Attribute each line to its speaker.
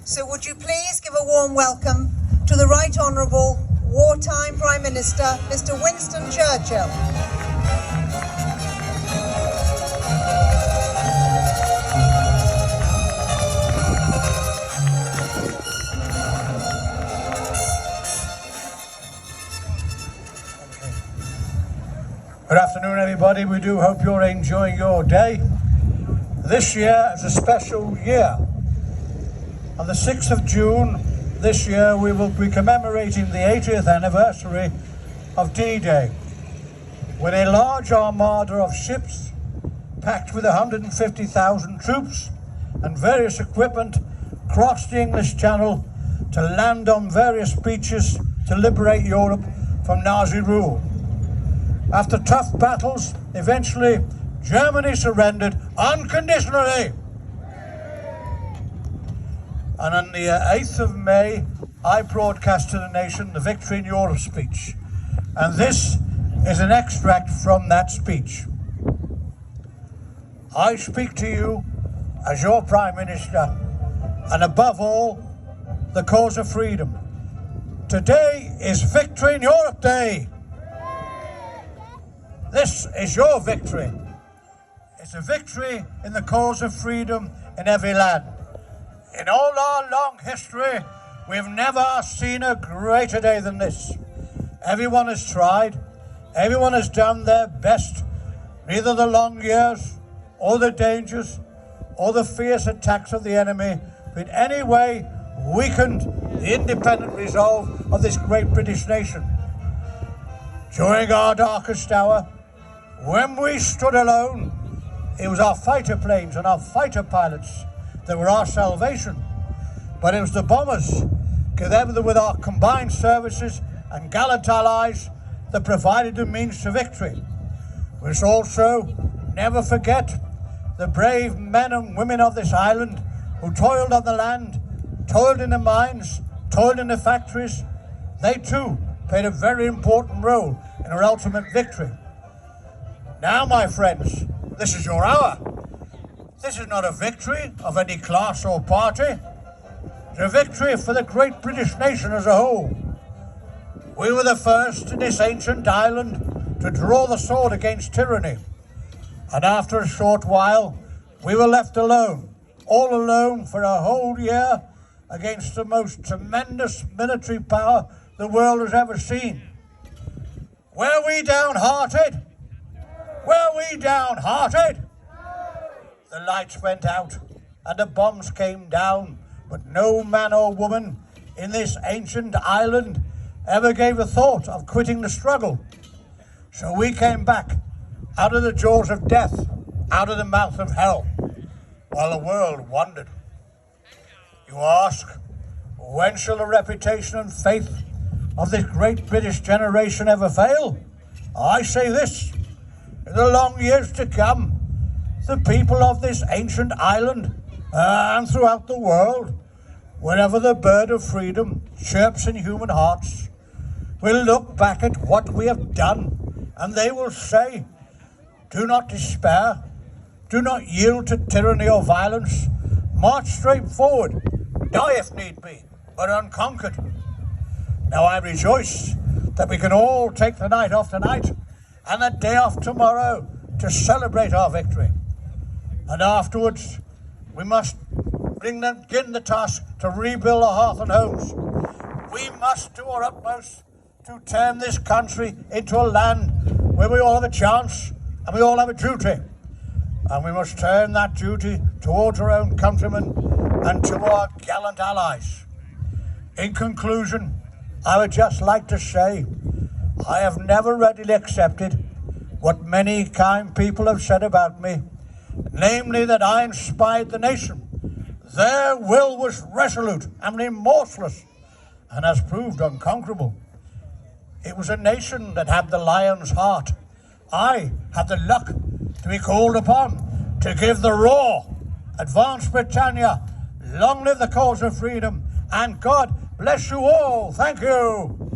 Speaker 1: So would you please give a warm welcome to the Right Honourable Wartime Prime Minister, Mr. Winston Churchill.
Speaker 2: Good afternoon, everybody. We do hope you're enjoying your day. This year is a special year. On the 6th of June this year, we will be commemorating the 80th anniversary of D-Day, when a large armada of ships, packed with 150,000 troops and various equipment, crossed the English Channel to land on various beaches to liberate Europe from Nazi rule. After tough battles, eventually Germany surrendered unconditionally. And on the 8th of May, I broadcast to the nation the Victory in Europe speech. And this is an extract from that speech. I speak to you as your Prime Minister, and above all, the cause of freedom. Today is Victory in Europe Day. This is your victory. It's a victory in the cause of freedom in every land. In all our long history, we've never seen a greater day than this. Everyone has tried, everyone has done their best. Neither the long years, or the dangers, or the fierce attacks of the enemy in any way weakened the independent resolve of this great British nation. During our darkest hour, when we stood alone, it was our fighter planes and our fighter pilots that were our salvation. But it was the bombers, together with our combined services and gallant allies, that provided the means to victory. We must also never forget the brave men and women of this island who toiled on the land, toiled in the mines, toiled in the factories. They too played a very important role in our ultimate victory. Now, my friends, this is your hour. This is not a victory of any class or party. It's a victory for the great British nation as a whole. We were the first in this ancient island to draw the sword against tyranny. And after a short while, we were left alone, all alone for a whole year against the most tremendous military power the world has ever seen. Were we downhearted? Were we downhearted? The lights went out and the bombs came down, but no man or woman in this ancient island ever gave a thought of quitting the struggle. So we came back out of the jaws of death, out of the mouth of hell, while the world wondered. You ask, when shall the reputation and faith of this great British generation ever fail? I say this: in the long years to come, the people of this ancient island and throughout the world, wherever the bird of freedom chirps in human hearts, will look back at what we have done, and they will say, do not despair, do not yield to tyranny or violence, march straight forward, die if need be, but unconquered. Now I rejoice that we can all take the night off tonight and the day off tomorrow to celebrate our victory. And afterwards, we must begin the task to rebuild our hearth and homes. We must do our utmost to turn this country into a land where we all have a chance and we all have a duty. And we must turn that duty towards our own countrymen and to our gallant allies. In conclusion, I would just like to say, I have never readily accepted what many kind people have said about me, namely that I inspired the nation. Their will was resolute and remorseless and has proved unconquerable. It was a nation that had the lion's heart. I had the luck to be called upon to give the roar. Advance Britannia, long live the cause of freedom, and God bless you all. Thank you.